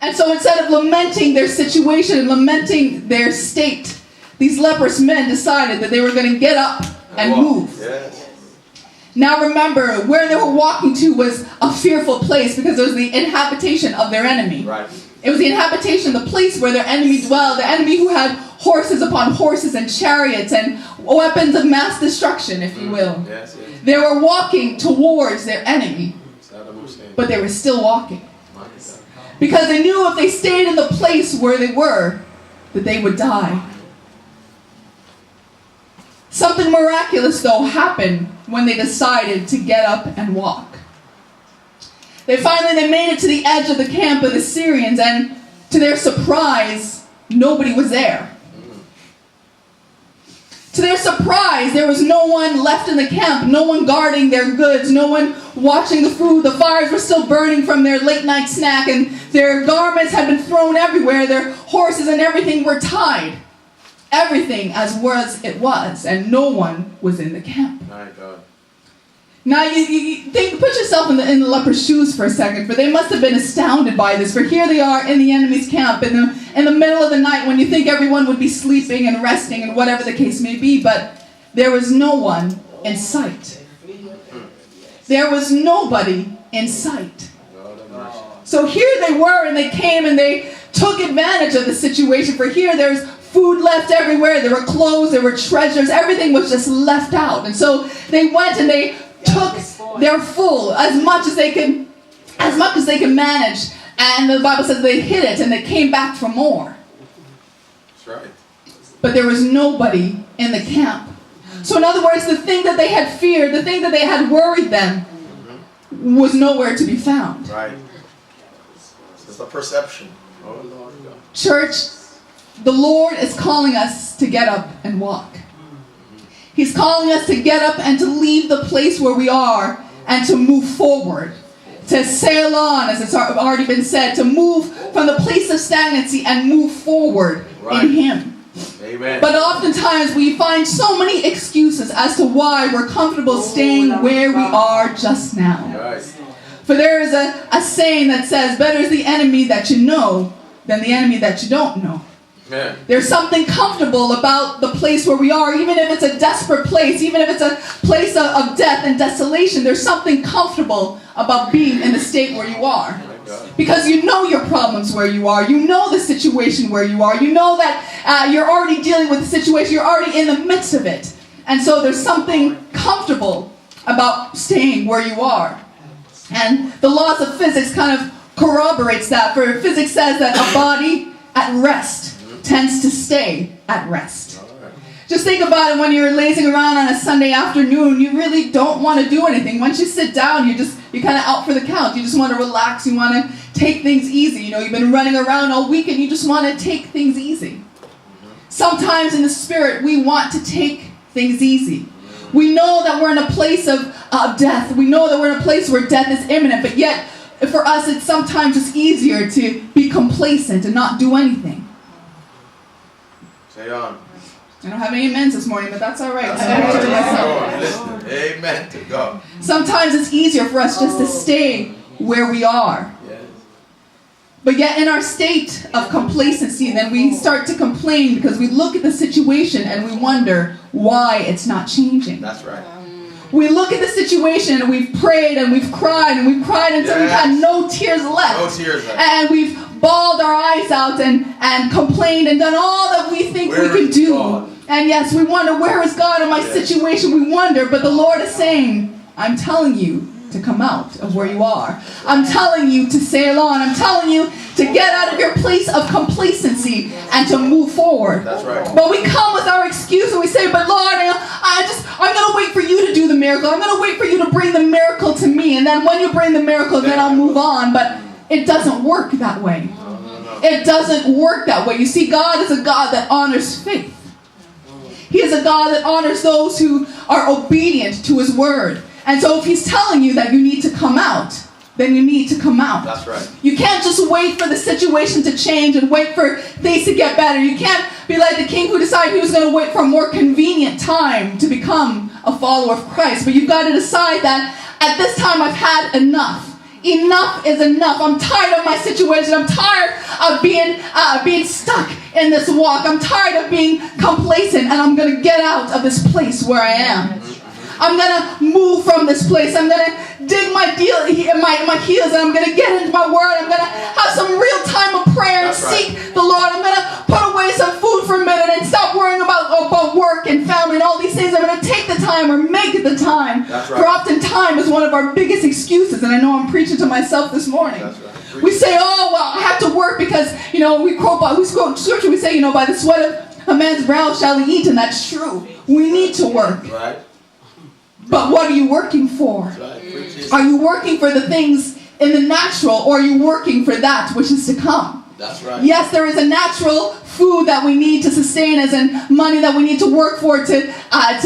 And so instead of lamenting their situation and lamenting their state, these leprous men decided that they were going to get up and move. Yes. Now remember, where they were walking to was a fearful place because it was the inhabitation of their enemy. Right. It was the inhabitation, the place where their enemy dwelled, the enemy who had horses upon horses and chariots and weapons of mass destruction, if you will. Yes, yes. They were walking towards their enemy, but they were still walking. Because they knew if they stayed in the place where they were, that they would die. Something miraculous, though, happened when they decided to get up and walk. They made it to the edge of the camp of the Syrians, and to their surprise, nobody was there. To their surprise, there was no one left in the camp, no one guarding their goods, no one watching the food. The fires were still burning from their late night snack, and their garments had been thrown everywhere. Their horses and everything were tied. Everything as was it was, and no one was in the camp. My God. Now you think, put yourself in the leper's shoes for a second, for they must have been astounded by this. For here they are in the enemy's camp in the middle of the night when you think everyone would be sleeping and resting and whatever the case may be, but there was no one in sight. There was nobody in sight. So here they were, and they came and they took advantage of the situation. For here there's food left everywhere. There were clothes, there were treasures. Everything was just left out. And so they went and they took their full, as much as they could manage. And the Bible says they hid it and they came back for more. That's right. But there was nobody in the camp. So in other words, the thing that they had feared, the thing that they had worried them, was nowhere to be found. Right. It's the perception. Oh, Lord God. Church, the Lord is calling us to get up and walk. He's calling us to get up and to leave the place where we are and to move forward. To sail on, as it's already been said, to move from the place of stagnancy and move forward in Him. Amen. But oftentimes we find so many excuses as to why we're comfortable staying where we are just now. Right. For there is a saying that says, better is the enemy that you know than the enemy that you don't know. Amen. There's something comfortable about the place where we are, even if it's a desperate place, even if it's a place of death and desolation. There's something comfortable about being in the state where you are. Because you know your problems where you are. You know the situation where you are. You know that you're already dealing with the situation. You're already in the midst of it. And so there's something comfortable about staying where you are. And the laws of physics kind of corroborates that. For physics says that a body at rest tends to stay at rest. Just think about it when you're lazing around on a Sunday afternoon. You really don't want to do anything. Once you sit down, you're kind of out for the count. You just want to relax. You want to take things easy. You know, you've been running around all week and you just want to take things easy. Sometimes in the spirit, we want to take things easy. We know that we're in a place of death. We know that we're in a place where death is imminent. But yet, for us, it's sometimes just easier to be complacent and not do anything. Say on. I don't have any amens this morning, but that's all right. Listen. Amen to God. Sometimes it's easier for us just to stay where we are. Yes. But yet in our state of complacency, then we start to complain because we look at the situation and we wonder why it's not changing. That's right. We look at the situation and we've prayed and we've cried until we've had no tears left. No tears left. And we've bawled our eyes out and complained and done all that we think we can do. God? And yes, we wonder, where is God in my situation? We wonder, but the Lord is saying, I'm telling you to come out of where you are. I'm telling you to sail on. I'm telling you to get out of your place of complacency and to move forward. That's right. But we come with our excuse and we say, but Lord, I'm going to wait for you to do the miracle. I'm going to wait for you to bring the miracle to me. And then when you bring the miracle, then I'll move on. But it doesn't work that way. No. It doesn't work that way. You see, God is a God that honors faith. He is a God that honors those who are obedient to His word. And so if He's telling you that you need to come out, then you need to come out. That's right. You can't just wait for the situation to change and wait for things to get better. You can't be like the king who decided he was going to wait for a more convenient time to become a follower of Christ. But you've got to decide that at this time I've had enough. enough is enough. I'm tired of my situation. I'm tired of being stuck in this walk. I'm tired of being complacent, and I'm going to get out of this place where I am. I'm going to move from this place. I'm going to dig my heels, and I'm going to get into my word. I'm going to have some real time of prayer and seek the Lord. I'm going to put away some food for a minute and stop worrying about work and family and all these things. I'm going to take the time or make it the time. For often time is one of our biggest excuses, and I know I'm preaching to myself this morning. We say, oh, well, I have to work because, we quote scripture, we say, by the sweat of a man's brow shall he eat, and that's true. We need to work. Right. But what are you working for? Are you working for the things in the natural, or are you working for that which is to come? That's right. Yes, there is a natural food that we need to sustain us and money that we need to work for to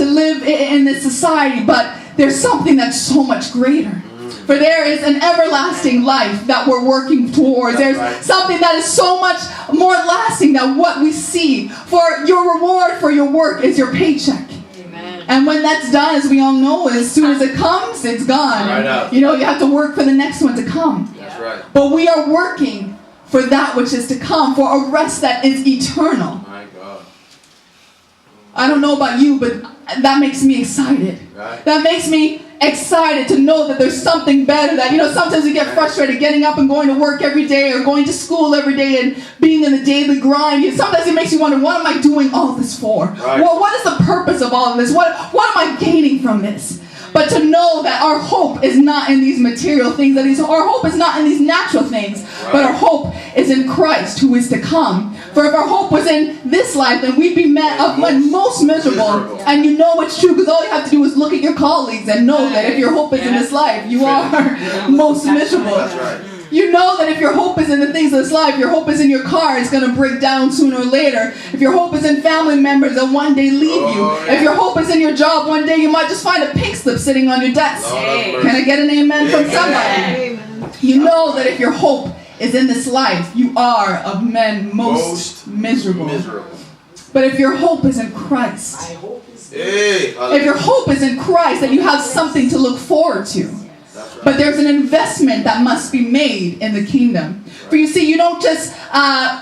live in this society, but there's something that's so much greater. For there is an everlasting life that we're working towards. There's something that is so much more lasting than what we see. For your reward for your work is your paycheck. And when that's done, as we all know, as soon as it comes, it's gone. Right, you have to work for the next one to come. That's right. But we are working for that which is to come, for a rest that is eternal. My God. I don't know about you, but that makes me excited. Right. That makes me excited to know that there's something better. That, sometimes we get frustrated getting up and going to work every day or going to school every day and being in the daily grind. Sometimes it makes you wonder, what am I doing all this for? Right. Well, what is the purpose of all of this? What am I gaining from this? But to know that our hope is not in these material things, our hope is not in these natural things, but our hope is in Christ who is to come. For if our hope was in this life, then we'd be most miserable. And it's true, because all you have to do is look at your colleagues and know that if your hope is in this life, you are most miserable. That's right. You know that if your hope is in the things of this life, your hope is in your car, it's going to break down sooner or later. If your hope is in family members, they'll one day leave you. If your hope is in your job, one day you might just find a pink slip sitting on your desk. Can I get an amen from somebody? You know that if your hope is in this life, you are of men most miserable. But if your hope is in Christ, if your hope is in Christ, then you have something to look forward to. But there's an investment that must be made in the kingdom. For you see, you don't just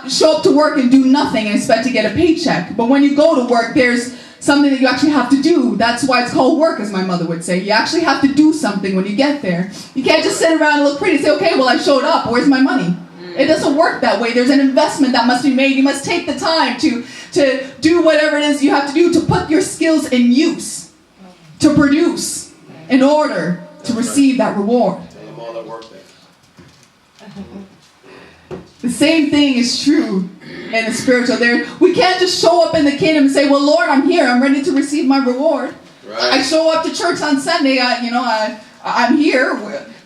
show up to work and do nothing and expect to get a paycheck. But when you go to work, there's something that you actually have to do. That's why it's called work, as my mother would say. You actually have to do something when you get there. You can't just sit around and look pretty and say, okay, well, I showed up. Where's my money? It doesn't work that way. There's an investment that must be made. You must take the time to do whatever it is you have to do, to put your skills in use, to produce in order to receive that reward. The same thing is true in the spiritual. We can't just show up in the kingdom and say, well, Lord, I'm here. I'm ready to receive my reward. Right. I show up to church on Sunday. I'm here.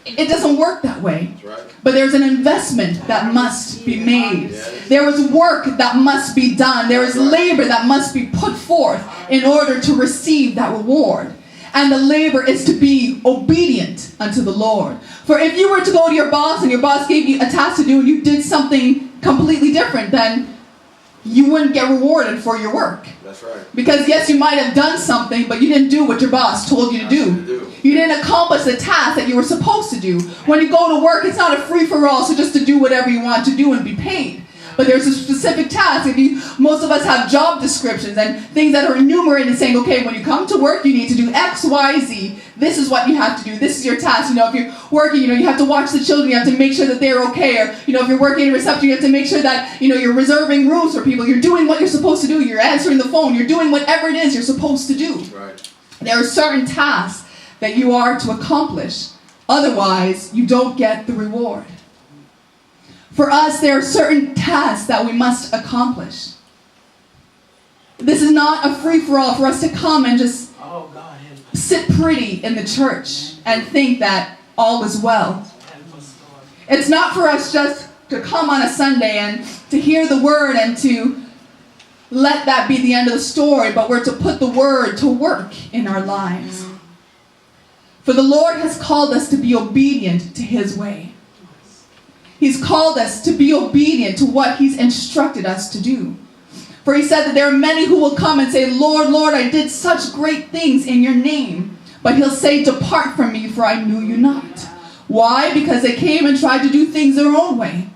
It doesn't work that way. Right. But there's an investment that must be made. Yes. There is work that must be done. There is labor that must be put forth in order to receive that reward. And the labor is to be obedient unto the Lord. For if you were to go to your boss and your boss gave you a task to do and you did something completely different, then you wouldn't get rewarded for your work. That's right. Because yes, you might have done something, but you didn't do what your boss told you to do. You didn't accomplish the task that you were supposed to do. When you go to work, it's not a free-for-all, so just to do whatever you want to do and be paid. But there's a specific task. Most of us have job descriptions and things that are enumerated saying, okay, when you come to work, you need to do X, Y, Z. This is what you have to do. This is your task. If you're working, you have to watch the children. You have to make sure that they're okay. Or, if you're working in reception, you have to make sure that, you're reserving rooms for people. You're doing what you're supposed to do. You're answering the phone. You're doing whatever it is you're supposed to do. Right. There are certain tasks that you are to accomplish. Otherwise, you don't get the reward. For us, there are certain tasks that we must accomplish. This is not a free-for-all for us to come and just sit pretty in the church and think that all is well. It's not for us just to come on a Sunday and to hear the word and to let that be the end of the story, but we're to put the word to work in our lives. For the Lord has called us to be obedient to His way. He's called us to be obedient to what He's instructed us to do. For He said that there are many who will come and say, Lord, Lord, I did such great things in your name. But He'll say, depart from me, for I knew you not. Why? Because they came and tried to do things their own way.